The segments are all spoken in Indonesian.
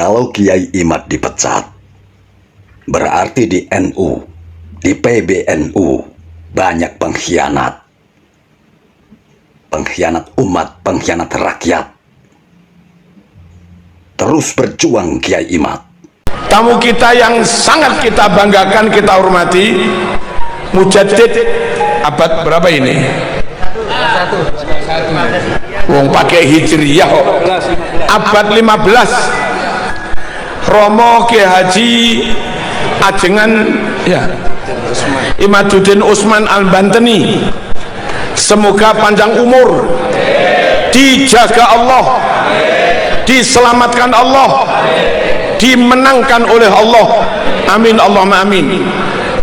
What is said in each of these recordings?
Kalau Kiai Imad dipecat, berarti di NU, di PBNU banyak pengkhianat. Pengkhianat umat, pengkhianat rakyat. Terus berjuang Kiai Imad. Tamu kita yang sangat kita banggakan, kita hormati, Mujaddid abad berapa ini? Wong pakai hijriyah abad 15. Romo Kiai Haji Ajengan ya Imaduddin Usman Al-Banteni, semoga panjang umur, dijaga Allah, diselamatkan Allah, dimenangkan oleh Allah, amin Allahumma amin.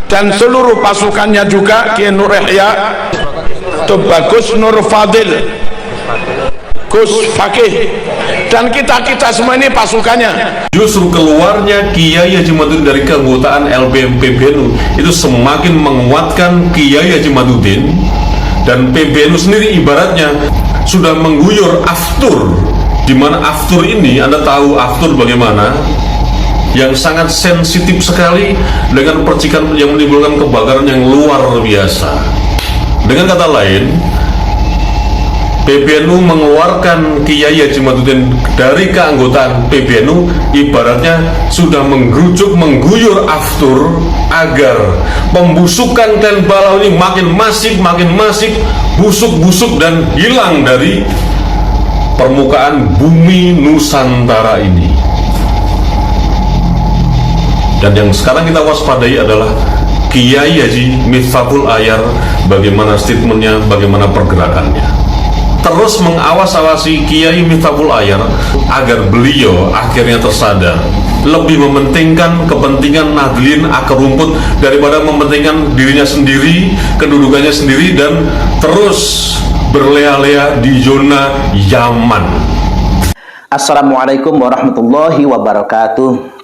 Dan seluruh pasukannya juga, Kiai Nur Yahya, Bagus Nur Fadil, Gus Fakih, dan kita semua ini pasukannya. Justru keluarnya Kiai Haji Imaduddin dari keanggotaan LBM PBNU itu semakin menguatkan Kiai Haji Imaduddin, dan PBNU sendiri ibaratnya sudah mengguyur aftur, di mana aftur ini, Anda tahu aftur bagaimana, yang sangat sensitif sekali dengan percikan yang menimbulkan kebakaran yang luar biasa. Dengan kata lain, PBNU mengeluarkan Kiai Haji Imaduddin dari keanggotaan PBNU ibaratnya sudah mengguyur aftur agar pembusukan Clan Balau ini makin masif, busuk dan hilang dari permukaan bumi Nusantara ini. Dan yang sekarang kita waspadai adalah Kiai Haji Miftahul Ayar, bagaimana statementnya, bagaimana pergerakannya. Terus mengawas-awasi Kiai Miftahul Ayar agar beliau akhirnya tersadar, lebih mementingkan kepentingan Nahdlin akar rumput daripada mementingkan dirinya sendiri, kedudukannya sendiri, dan terus berlea-lea di zona Yaman. Assalamualaikum warahmatullahi wabarakatuh.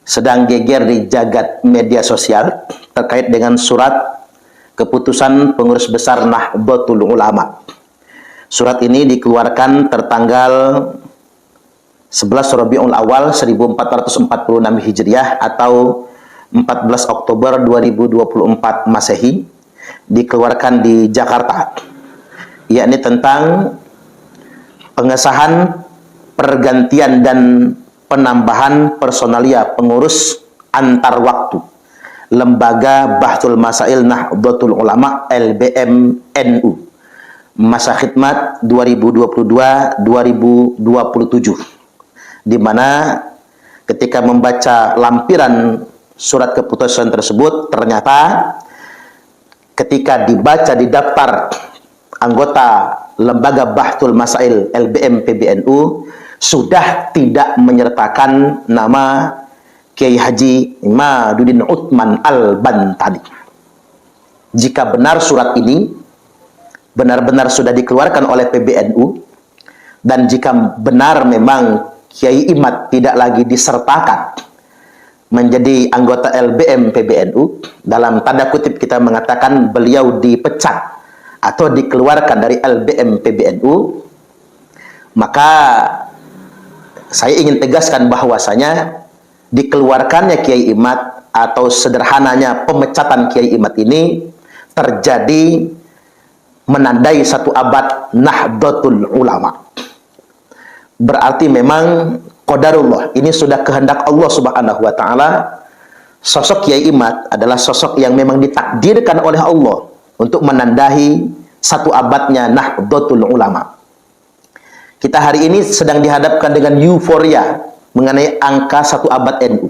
Sedang geger di jagat media sosial terkait dengan surat keputusan pengurus besar Nahdlatul Ulama. Surat ini dikeluarkan tertanggal 11 Rabiul Awal 1446 Hijriah atau 14 Oktober 2024 Masehi, dikeluarkan di Jakarta, yakni tentang pengesahan pergantian dan penambahan personalia pengurus antar waktu Lembaga Bahthul Masail Nahdlatul Ulama LBM NU masa khidmat 2022-2027, di mana ketika membaca lampiran surat keputusan tersebut, ternyata ketika dibaca di daftar anggota Lembaga Bahthul Masail LBM PBNU sudah tidak menyertakan nama Kiai Haji Imaduddin Utsman Al-Bantani. Jika benar surat ini benar-benar sudah dikeluarkan oleh PBNU, dan jika benar memang Kiai Imad tidak lagi disertakan menjadi anggota LBM PBNU, dalam tanda kutip kita mengatakan beliau dipecat atau dikeluarkan dari LBM PBNU, maka saya ingin tegaskan bahwasanya dikeluarkannya Kiai Imad atau sederhananya pemecatan Kiai Imad ini terjadi menandai satu abad Nahdlatul Ulama. Berarti memang qadarullah, ini sudah kehendak Allah Subhanahu wa taala. Sosok Kiai Imad adalah sosok yang memang ditakdirkan oleh Allah untuk menandai satu abadnya Nahdlatul Ulama. Kita hari ini sedang dihadapkan dengan euforia mengenai angka satu abad NU.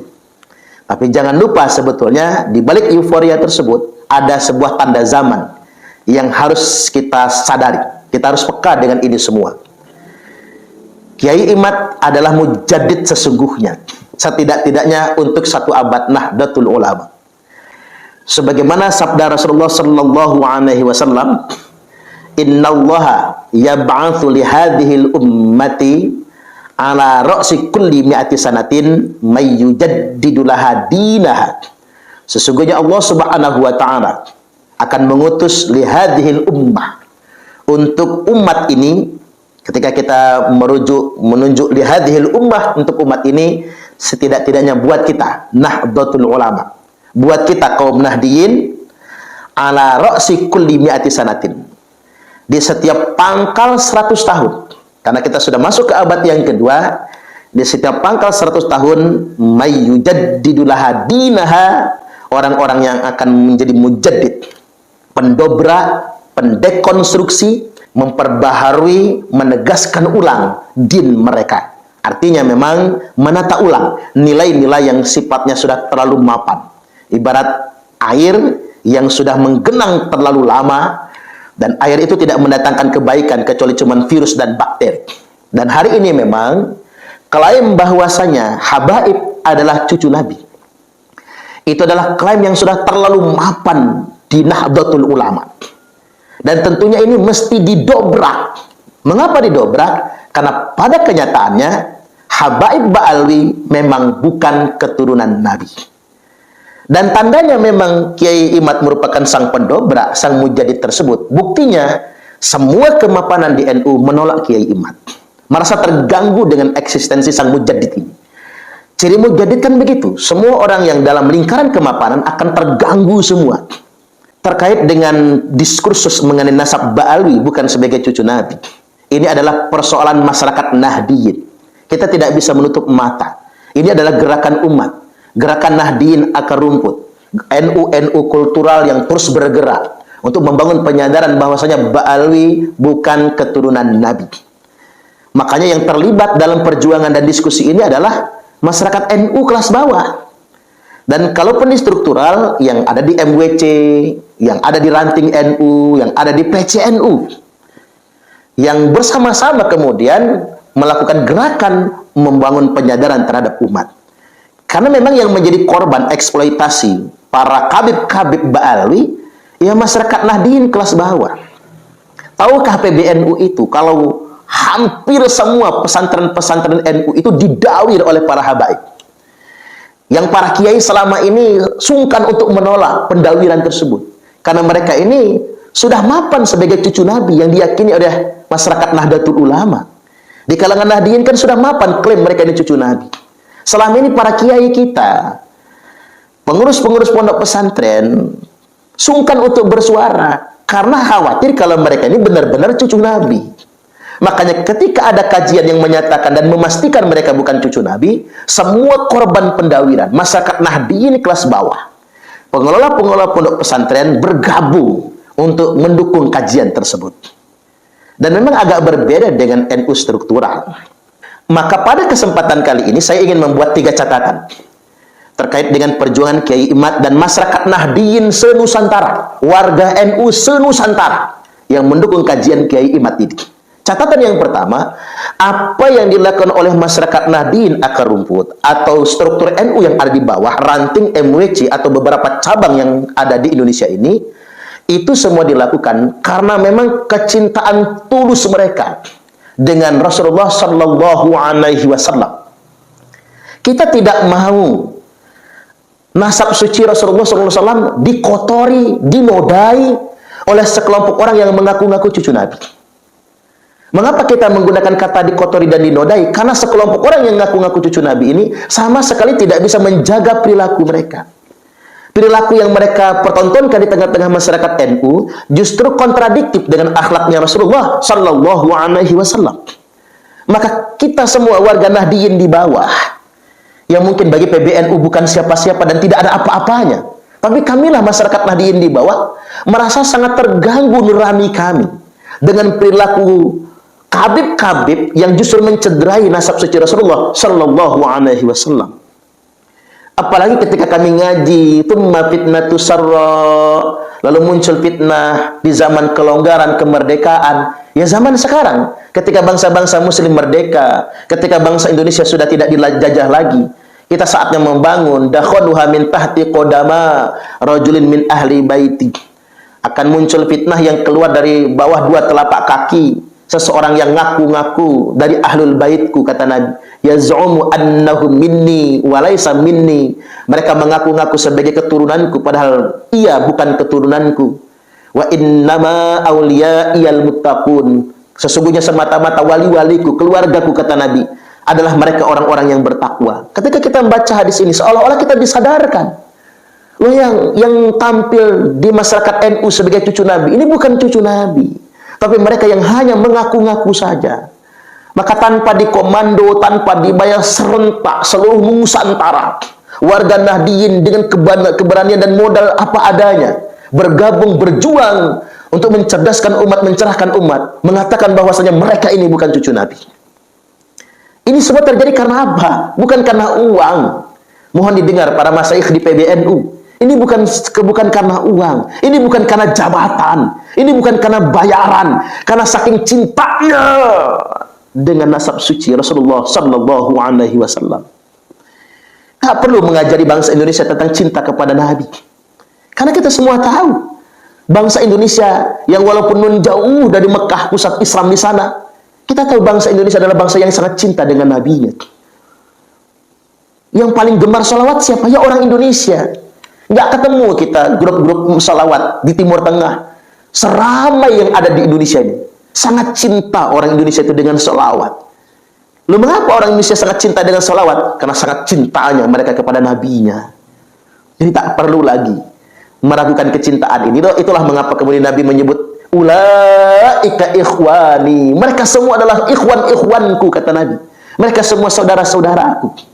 Tapi jangan lupa sebetulnya di balik euforia tersebut ada sebuah tanda zaman yang harus kita sadari. Kita harus peka dengan ini semua. Kiai Imad adalah mujaddid sesungguhnya, setidak-tidaknya untuk satu abad Nahdlatul Ulama. Sebagaimana sabda Rasulullah sallallahu alaihi wasallam, "Innallaha yab'atsu li hadhil ummati ala ra'si kulli mi'ati sanatin may yujaddidu laha dinaha." Sesungguhnya Allah Subhanahu wa taala akan mengutus li hadhil ummah, untuk umat ini Ketika kita menunjuk li hadhil ummah, untuk umat ini, setidak-tidaknya buat kita Nahdlatul Ulama, buat kita kaum Nahdiyin, ala ra'si kulli mi'ati sanatin, di setiap pangkal 100 tahun. Karena kita sudah masuk ke abad yang kedua, di setiap pangkal 100 tahun, mayyujaddidu laha dinaha, orang-orang yang akan menjadi mujaddid, pendobrak, pendekonstruksi, memperbaharui, menegaskan ulang din mereka. Artinya memang menata ulang nilai-nilai yang sifatnya sudah terlalu mapan. Ibarat air yang sudah menggenang terlalu lama, dan air itu tidak mendatangkan kebaikan kecuali cuman virus dan bakteri. Dan hari ini memang klaim bahwasanya habaib adalah cucu Nabi, itu adalah klaim yang sudah terlalu mapan di Nahdlatul Ulama. Dan tentunya ini mesti didobrak. Mengapa didobrak? Karena pada kenyataannya habaib Ba'alwi memang bukan keturunan Nabi. Dan tandanya memang Kiai Imad merupakan sang pendobrak, sang mujadid tersebut. Buktinya semua kemapanan di NU menolak Kiai Imad, merasa terganggu dengan eksistensi sang mujadid ini. Ciri mujadid kan begitu, semua orang yang dalam lingkaran kemapanan akan terganggu semua terkait dengan diskursus mengenai nasab Ba'alwi bukan sebagai cucu Nabi. Ini adalah persoalan masyarakat Nahdiyin. Kita tidak bisa menutup mata. Ini adalah gerakan umat, gerakan Nahdiyin akar rumput, NU kultural yang terus bergerak untuk membangun penyadaran bahwasanya Ba'alwi bukan keturunan Nabi. Makanya yang terlibat dalam perjuangan dan diskusi ini adalah masyarakat NU kelas bawah. Dan kalaupun di struktural, yang ada di MWC, yang ada di ranting NU, yang ada di PCNU, yang bersama-sama kemudian melakukan gerakan membangun penyadaran terhadap umat. Karena memang yang menjadi korban eksploitasi para kabib-kabib Ba'alwi, ya masyarakat Nahdiyin kelas bawah. Tahukah PBNU itu kalau hampir semua pesantren-pesantren NU itu didawir oleh para habaib, yang para kiai selama ini sungkan untuk menolak pendawiran tersebut, karena mereka ini sudah mapan sebagai cucu Nabi yang diyakini oleh masyarakat Nahdlatul Ulama. Di kalangan Nahdiyin kan sudah mapan klaim mereka ini cucu Nabi. Selama ini para kiai kita, pengurus-pengurus pondok pesantren, sungkan untuk bersuara karena khawatir kalau mereka ini benar-benar cucu Nabi. Makanya ketika ada kajian yang menyatakan dan memastikan mereka bukan cucu Nabi, semua korban pendawiran, masyarakat Nahdiyin kelas bawah, pengelola-pengelola pondok pesantren bergabung untuk mendukung kajian tersebut. Dan memang agak berbeda dengan NU struktural. Maka pada kesempatan kali ini saya ingin membuat 3 catatan terkait dengan perjuangan Kiai Imad dan masyarakat Nahdiyin se-Nusantara, warga NU se-Nusantara yang mendukung kajian Kiai Imad ini. Catatan yang pertama, apa yang dilakukan oleh masyarakat Nahdiyin akar rumput atau struktur NU yang ada di bawah, ranting MWC atau beberapa cabang yang ada di Indonesia ini, itu semua dilakukan karena memang kecintaan tulus mereka dengan Rasulullah Sallallahu Alaihi Wasallam. Kita tidak mau nasab suci Rasulullah Sallallahu Alaihi Wasallam dikotori, dinodai oleh sekelompok orang yang mengaku-ngaku cucu Nabi. Mengapa kita menggunakan kata dikotori dan dinodai? Karena sekelompok orang yang ngaku-ngaku cucu Nabi ini sama sekali tidak bisa menjaga perilaku mereka. Perilaku yang mereka pertontonkan di tengah-tengah masyarakat NU justru kontradiktif dengan akhlaknya Rasulullah Sallallahu Alaihi Wasallam. Maka kita semua warga Nahdiyin di bawah, yang mungkin bagi PBNU bukan siapa-siapa dan tidak ada apa-apanya, tapi kamilah masyarakat Nahdiyin di bawah merasa sangat terganggu nurani kami dengan perilaku kabib-kabib yang justru mencederai nasab suci Rasulullah Sallallahu Alaihi Wasallam. Apalagi ketika kami ngaji, tumma fitnatu sarra, lalu muncul fitnah di zaman kelonggaran, kemerdekaan. Ya zaman sekarang, ketika bangsa-bangsa muslim merdeka, ketika bangsa Indonesia sudah tidak dijajah lagi, kita saatnya membangun dakhaluha min tahti qodama rajulin min ahli baiti. Akan muncul fitnah yang keluar dari bawah 2 telapak kaki seseorang yang ngaku-ngaku dari ahlul baitku, kata Nabi, yaz'umu annahum minni walaysa minni. Mereka mengaku-ngaku sebagai keturunanku padahal ia bukan keturunanku. Wa innama awliyaiyal muttaqun. Sesungguhnya semata-mata wali-waliku, keluargaku, kata Nabi, adalah mereka orang-orang yang bertakwa. Ketika kita membaca hadis ini, seolah-olah kita disadarkan, loh, yang tampil di masyarakat NU sebagai cucu Nabi, ini bukan cucu Nabi, tapi mereka yang hanya mengaku-ngaku saja. Maka tanpa dikomando, tanpa dibayar serentak, seluruh Nusantara, warga Nahdiyin dengan keberanian dan modal apa adanya, bergabung, berjuang untuk mencerdaskan umat, mencerahkan umat, mengatakan bahwasanya mereka ini bukan cucu Nabi. Ini semua terjadi karena apa? Bukan karena uang. Mohon didengar para masyayikh di PBNU. Ini bukan karena uang. Ini bukan karena jabatan. Ini bukan karena bayaran. Karena saking cintanya dengan nasab suci Rasulullah Sallallahu Alaihi Wasallam. Tak perlu mengajari bangsa Indonesia tentang cinta kepada Nabi. Karena kita semua tahu bangsa Indonesia yang walaupun nun jauh dari Mekah, pusat Islam di sana, kita tahu bangsa Indonesia adalah bangsa yang sangat cinta dengan Nabi-Nya. Yang paling gemar salawat siapa? Ya orang Indonesia. Nggak ketemu kita grup-grup salawat di Timur Tengah seramai yang ada di Indonesia ini. Sangat cinta orang Indonesia itu dengan salawat. Lalu mengapa orang Indonesia sangat cinta dengan salawat? Karena sangat cintanya mereka kepada Nabi-Nya. Jadi tak perlu lagi meragukan kecintaan ini. Itulah mengapa kemudian Nabi menyebut ulaika ikhwani. Mereka semua adalah ikhwan-ikhwanku, kata Nabi. Mereka semua saudara-saudaraku.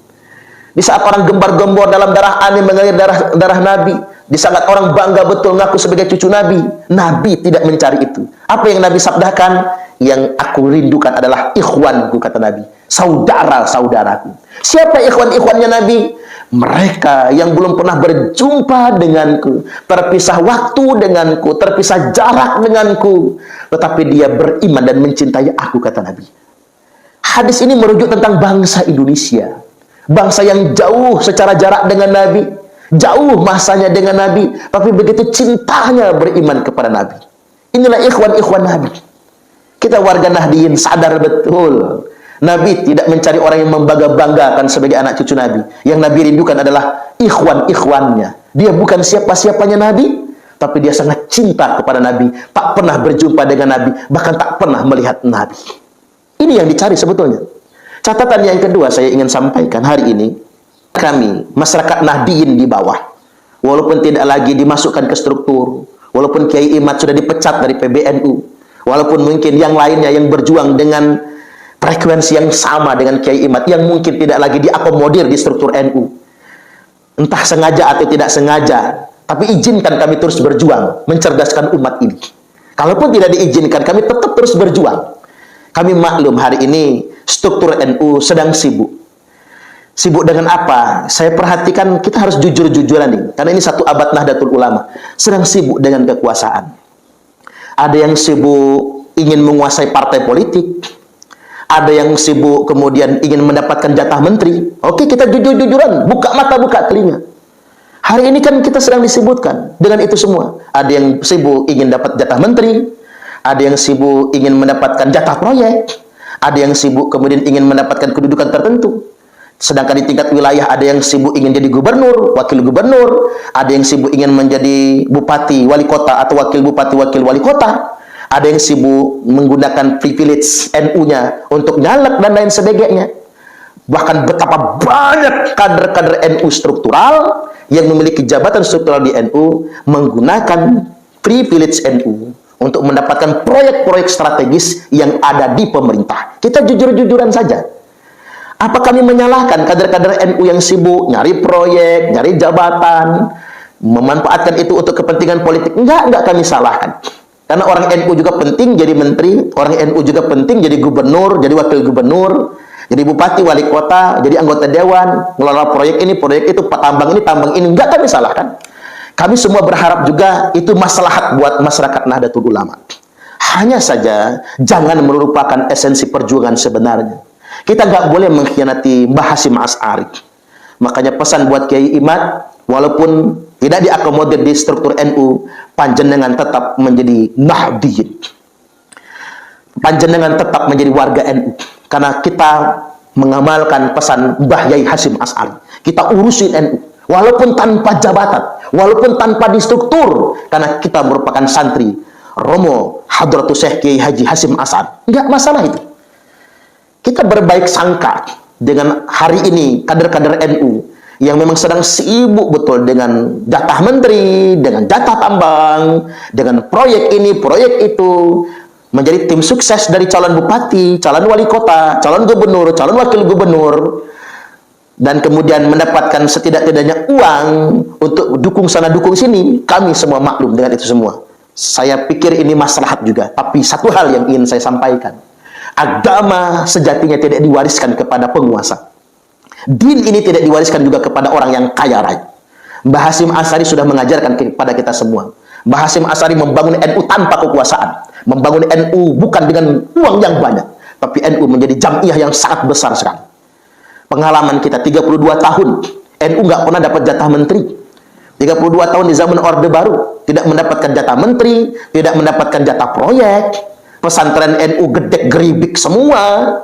Di saat orang gembar-gembor dalam darah aneh mengalir darah Nabi, di saat orang bangga betul ngaku sebagai cucu Nabi, Nabi tidak mencari itu. Apa yang Nabi sabdakan? Yang aku rindukan adalah ikhwanku, kata Nabi. Saudara-saudaraku. Siapa ikhwan-ikhwannya Nabi? Mereka yang belum pernah berjumpa denganku, terpisah waktu denganku, terpisah jarak denganku, tetapi dia beriman dan mencintai aku, kata Nabi. Hadis ini merujuk tentang bangsa Indonesia. Bangsa yang jauh secara jarak dengan Nabi, jauh masanya dengan Nabi, tapi begitu cintanya beriman kepada Nabi. Inilah ikhwan-ikhwan Nabi. Kita warga Nahdiyin sadar betul, Nabi tidak mencari orang yang membangga-banggakan sebagai anak cucu Nabi. Yang Nabi rindukan adalah ikhwan-ikhwannya. Dia bukan siapa-siapanya Nabi, tapi dia sangat cinta kepada Nabi, tak pernah berjumpa dengan Nabi, bahkan tak pernah melihat Nabi. Ini yang dicari sebetulnya. Catatan yang kedua saya ingin sampaikan hari ini, kami, masyarakat Nahdiyin di bawah, walaupun tidak lagi dimasukkan ke struktur, walaupun Kiai Imad sudah dipecat dari PBNU, walaupun mungkin yang lainnya yang berjuang dengan frekuensi yang sama dengan Kiai Imad, yang mungkin tidak lagi diakomodir di struktur NU, entah sengaja atau tidak sengaja, tapi izinkan kami terus berjuang, mencerdaskan umat ini. Kalaupun tidak diizinkan, kami tetap terus berjuang. Kami maklum hari ini struktur NU sedang sibuk. Sibuk dengan apa? Saya perhatikan kita harus jujur-jujuran nih. Karena ini satu abad Nahdlatul Ulama. Sedang sibuk dengan kekuasaan. Ada yang sibuk ingin menguasai partai politik. Ada yang sibuk kemudian ingin mendapatkan jatah menteri. Oke, kita jujur-jujuran. Buka mata, buka telinga. Hari ini kan kita sedang disebutkan dengan itu semua. Ada yang sibuk ingin dapat jatah menteri. Ada yang sibuk ingin mendapatkan jatah proyek. Ada yang sibuk kemudian ingin mendapatkan kedudukan tertentu. Sedangkan di tingkat wilayah ada yang sibuk ingin jadi gubernur, wakil gubernur. Ada yang sibuk ingin menjadi bupati, wali kota, atau wakil bupati, wakil wali kota. Ada yang sibuk menggunakan privilege NU-nya untuk nyalek dan lain sebagainya. Bahkan betapa banyak kader-kader NU struktural yang memiliki jabatan struktural di NU menggunakan privilege NU untuk mendapatkan proyek-proyek strategis yang ada di pemerintah. Kita jujur-jujuran saja. Apa kami menyalahkan kader-kader NU yang sibuk nyari proyek, nyari jabatan, memanfaatkan itu untuk kepentingan politik? Enggak kami salahkan. Karena orang NU juga penting jadi menteri, orang NU juga penting jadi gubernur, jadi wakil gubernur, jadi bupati, wali kota, jadi anggota dewan, ngelola proyek ini, proyek itu, tambang ini, enggak kami salahkan. Kami semua berharap juga itu maslahat buat masyarakat Nahdlatul Ulama. Hanya saja jangan melupakan esensi perjuangan sebenarnya. Kita nggak boleh mengkhianati Mbah Hasyim Asy'ari. Makanya pesan buat Kiai Imad, walaupun tidak diakomodir di struktur NU, panjenengan tetap menjadi Nahdiyin. Panjenengan tetap menjadi warga NU. Karena kita mengamalkan pesan Mbah Yai Hasyim Asy'ari. Kita urusin NU. Walaupun tanpa jabatan, walaupun tanpa di struktur, karena kita merupakan santri, Romo Hadratus Syekh Kiai Haji Hasyim As'ad. Enggak masalah itu. Kita berbaik sangka dengan hari ini kader-kader NU yang memang sedang sibuk betul dengan jatah menteri, dengan jatah tambang, dengan proyek ini, proyek itu, menjadi tim sukses dari calon bupati, calon wali kota, calon gubernur, calon wakil gubernur, dan kemudian mendapatkan setidak-tidaknya uang untuk dukung sana dukung sini. Kami semua maklum dengan itu semua. Saya pikir ini maslahat juga. Tapi satu hal yang ingin saya sampaikan, agama sejatinya tidak diwariskan kepada penguasa. Din ini tidak diwariskan juga kepada orang yang kaya raya. Mbah Hasyim Asy'ari sudah mengajarkan kepada kita semua. Mbah Hasyim Asy'ari membangun NU tanpa kekuasaan, membangun NU bukan dengan uang yang banyak, tapi NU menjadi jamiah yang sangat besar sekali. Pengalaman kita 32 tahun, NU nggak pernah dapat jatah menteri. 32 tahun di zaman Orde Baru, tidak mendapatkan jatah menteri, tidak mendapatkan jatah proyek. Pesantren NU gedek geribik semua.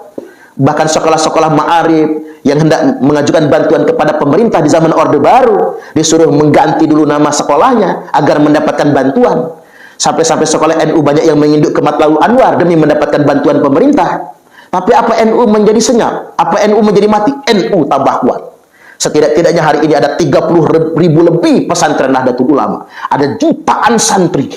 Bahkan sekolah-sekolah ma'arif yang hendak mengajukan bantuan kepada pemerintah di zaman Orde Baru disuruh mengganti dulu nama sekolahnya agar mendapatkan bantuan. Sampai-sampai sekolah NU banyak yang menginduk ke Matlaul Anwar demi mendapatkan bantuan pemerintah. Tapi apa NU menjadi senyap? Apa NU menjadi mati? NU tambah kuat. Setidak-tidaknya hari ini ada 30.000 lebih pesantren Nahdlatul Ulama. Ada jutaan santri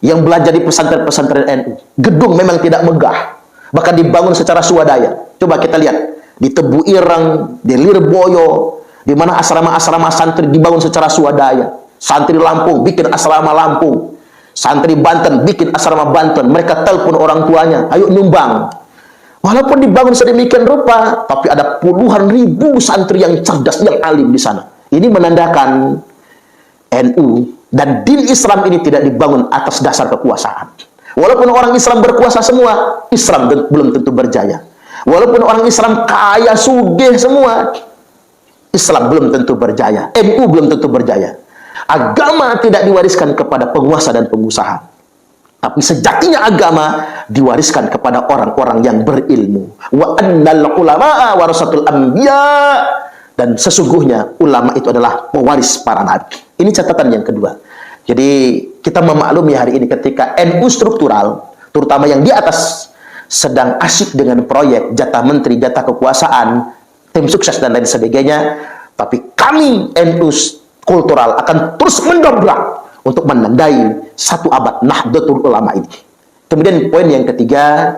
yang belajar di pesantren-pesantren NU. Gedung memang tidak megah, bahkan dibangun secara swadaya. Coba kita lihat di Tebu Ireng, di Lirboyo, di mana asrama-asrama santri dibangun secara swadaya. Santri Lampung bikin asrama Lampung, santri Banten bikin asrama Banten. Mereka telepon orang tuanya, ayo nyumbang. Walaupun dibangun sedemikian rupa, tapi ada puluhan ribu santri yang cerdas, yang alim di sana. Ini menandakan NU dan din Islam ini tidak dibangun atas dasar kekuasaan. Walaupun orang Islam berkuasa semua, Islam belum tentu berjaya. Walaupun orang Islam kaya sugih semua, Islam belum tentu berjaya. NU belum tentu berjaya. Agama tidak diwariskan kepada penguasa dan pengusaha. Tapi sejatinya agama diwariskan kepada orang-orang yang berilmu. Wa annal ulama'a warasatul anbiya. Dan sesungguhnya ulama itu adalah pewaris para nabi. Ini catatan yang kedua. Jadi kita memaklumi hari ini ketika NU struktural, terutama yang di atas, sedang asyik dengan proyek jatah menteri, jatah kekuasaan, tim sukses dan lain sebagainya. Tapi kami NU kultural akan terus mendobrak untuk menandai satu abad Nahdlatul Ulama ini. Kemudian poin yang ketiga,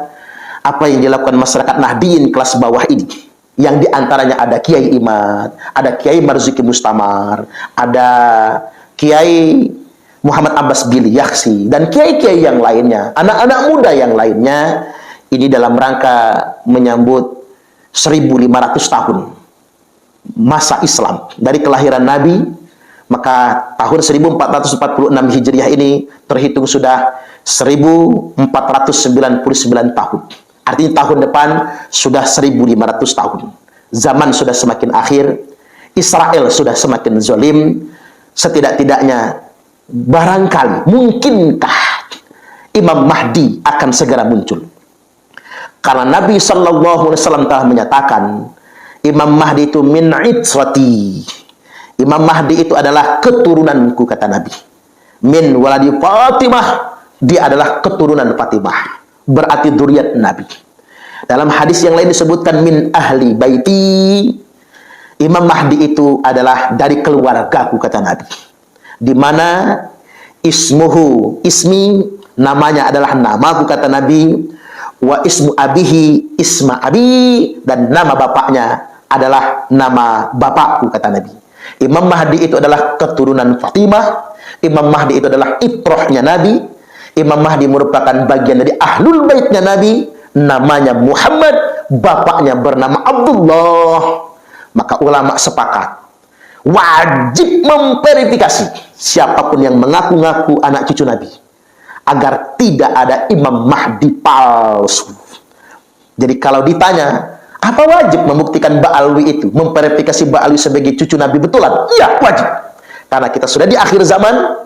apa yang dilakukan masyarakat Nahdiyin kelas bawah ini, yang diantaranya ada Kiai Imad, ada Kiai Marzuki Mustamar, ada Kiai Muhammad Abbas Bili Yaksi, dan kiai-kiai yang lainnya, anak-anak muda yang lainnya, ini dalam rangka menyambut 1500 tahun masa Islam dari kelahiran Nabi. Maka tahun 1446 Hijriah ini terhitung sudah 1499 tahun. Artinya tahun depan sudah 1500 tahun. Zaman sudah semakin akhir, Israel sudah semakin zalim. Setidak-tidaknya barangkali, mungkinkah Imam Mahdi akan segera muncul? Karena Nabi SAW telah menyatakan, Imam Mahdi itu min itrati. Imam Mahdi itu adalah keturunanku, kata Nabi. Min waladi Fatimah, dia adalah keturunan Fatimah. Berarti dzurriyyat Nabi. Dalam hadis yang lain disebutkan min ahli baiti. Imam Mahdi itu adalah dari keluargaku, kata Nabi. Di mana ismuhu, ismi, namanya adalah namaku, kata Nabi. Wa ismu abihi, isma abi, dan nama bapaknya adalah nama bapakku, kata Nabi. Imam Mahdi itu adalah keturunan Fatimah. Imam Mahdi itu adalah itrohnya Nabi. Imam Mahdi merupakan bagian dari ahlul baitnya Nabi. Namanya Muhammad, bapaknya bernama Abdullah. Maka ulama sepakat, wajib memverifikasi siapapun yang mengaku-ngaku anak cucu Nabi, agar tidak ada Imam Mahdi palsu. Jadi kalau ditanya, apa wajib membuktikan Ba'alwi itu, memverifikasi Ba'alwi sebagai cucu Nabi betulan? Iya, wajib. Karena kita sudah di akhir zaman,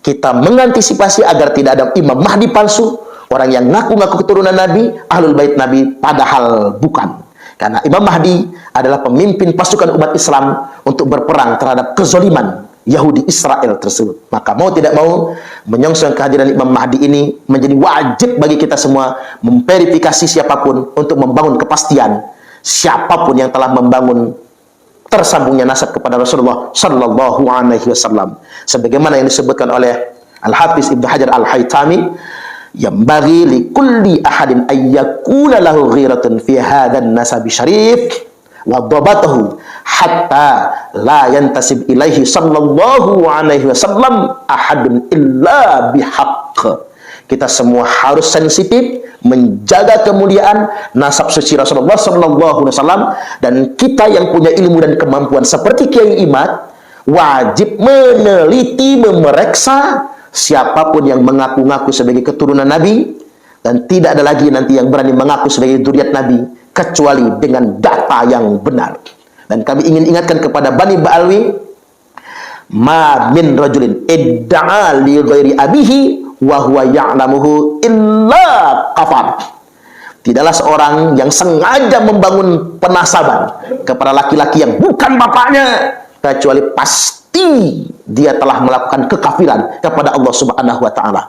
kita mengantisipasi agar tidak ada Imam Mahdi palsu, orang yang ngaku-ngaku keturunan Nabi, ahlul bait Nabi, padahal bukan. Karena Imam Mahdi adalah pemimpin pasukan umat Islam untuk berperang terhadap kezaliman Yahudi Israel tersebut. Maka mau tidak mau, menyongsong kehadiran Imam Mahdi ini menjadi wajib bagi kita semua memverifikasi siapapun untuk membangun kepastian siapapun yang telah membangun tersambungnya nasab kepada Rasulullah Sallallahu Alaihi Wasallam. Sebagaimana yang disebutkan oleh Al-Hafiz Ibnu Hajar Al-Haytami, yang bagi li kulli ahadin ayyakula lahu ghiratun fi hadzal nasabi syarif wa dhabatahu hatta la yantasib ilaihi sallallahu alaihi wasallam ahadun illa bihaqq. Kita semua harus sensitif menjaga kemuliaan nasab suci Rasulullah sallallahu alaihi wasallam, dan kita yang punya ilmu dan kemampuan seperti Kiai Imad wajib meneliti, memeriksa siapapun yang mengaku-ngaku sebagai keturunan Nabi, dan tidak ada lagi nanti yang berani mengaku sebagai zuriat Nabi kecuali dengan data yang benar. Dan kami ingin ingatkan kepada Bani Ba'alwi, ma min rajulin idda'a li ghairi abihi wa huwa ya'lamuhu illa kafar. Tidaklah seorang yang sengaja membangun penasaban kepada laki-laki yang bukan bapaknya, kecuali pasti dia telah melakukan kekafiran kepada Allah Subhanahu wa taala.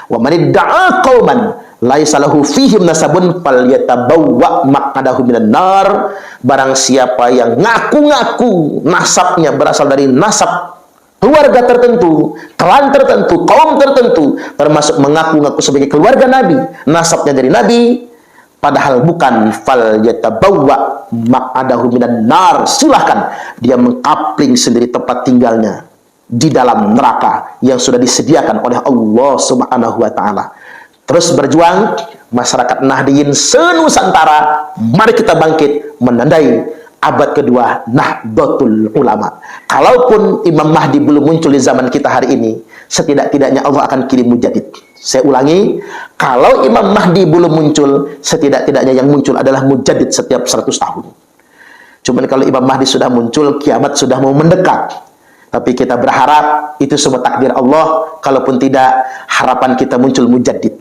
Wa man idda'a qauman laisa lahu fihim nasabun falyatabawwa maq'adahu minan nar. Barang siapa yang ngaku-ngaku nasabnya berasal dari nasab keluarga tertentu, klan tertentu, kaum tertentu, termasuk mengaku-ngaku sebagai keluarga Nabi, nasabnya dari Nabi, padahal bukan, falyatabawwa maq'adahu minan nar, silahkan dia mengkapling sendiri tempat tinggalnya di dalam neraka yang sudah disediakan oleh Allah Subhanahu wa taala. Terus berjuang masyarakat Nahdiyin senusantara, mari kita bangkit menandai abad kedua Nahdlatul Ulama. Kalaupun Imam Mahdi belum muncul di zaman kita hari ini, setidak-tidaknya Allah akan kirim mujaddid. Saya ulangi, kalau Imam Mahdi belum muncul, setidak-tidaknya yang muncul adalah mujaddid setiap 100 tahun. Cuman kalau Imam Mahdi sudah muncul, kiamat sudah mau mendekat. Tapi kita berharap itu semua takdir Allah. Kalaupun tidak, harapan kita muncul mujaddid.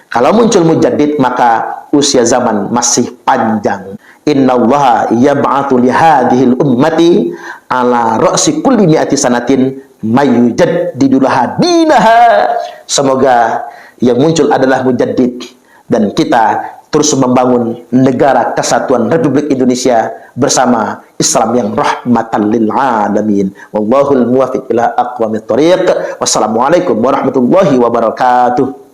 Kalau muncul mujaddid, maka usia zaman masih panjang. Innallaha yab'atsu li hadhil ummati ala ra'si kulli mi'ati sanatin mayyujaddidu laha dinaha. Semoga yang muncul adalah mujaddid, dan kita terus membangun negara kesatuan Republik Indonesia bersama Islam yang rahmatan lil alamin. Wallahul muwaffiq ila aqwamit thoriq. Wassalamualaikum warahmatullahi wabarakatuh.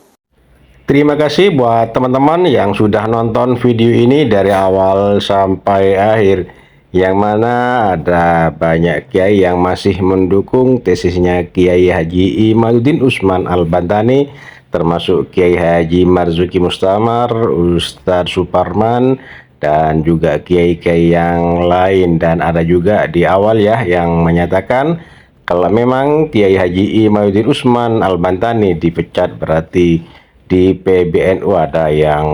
Terima kasih buat teman-teman yang sudah nonton video ini dari awal sampai akhir, yang mana ada banyak kiai yang masih mendukung tesisnya Kiai Haji Imaduddin Usman Al-Bantani, termasuk Kiai Haji Marzuki Mustamar, Ustadz Suparman, dan juga kiai-kiai yang lain. Dan ada juga di awal ya yang menyatakan kalau memang Kiai Haji Imaduddin Usman Al-Bantani dipecat, berarti di PBNU ada yang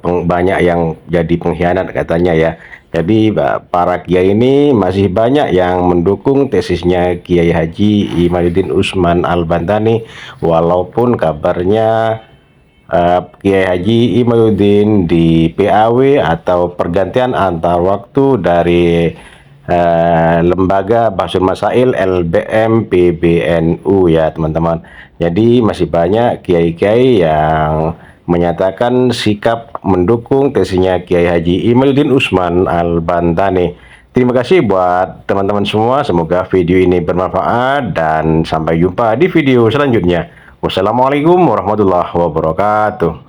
banyak yang jadi pengkhianat katanya ya. Jadi para kiai ini masih banyak yang mendukung tesisnya Kiai Haji Imaduddin Usman Al-Bantani, walaupun kabarnya Kiai Haji Imaduddin di PAW atau pergantian antar waktu dari Lembaga Bahsul Masail LBM PBNU ya teman-teman. Jadi masih banyak kiai-kiai yang menyatakan sikap mendukung tesisnya Kiai Haji Imaduddin Usman Al-Bantani. Terima kasih buat teman-teman semua, semoga video ini bermanfaat dan sampai jumpa di video selanjutnya. Wassalamualaikum warahmatullahi wabarakatuh.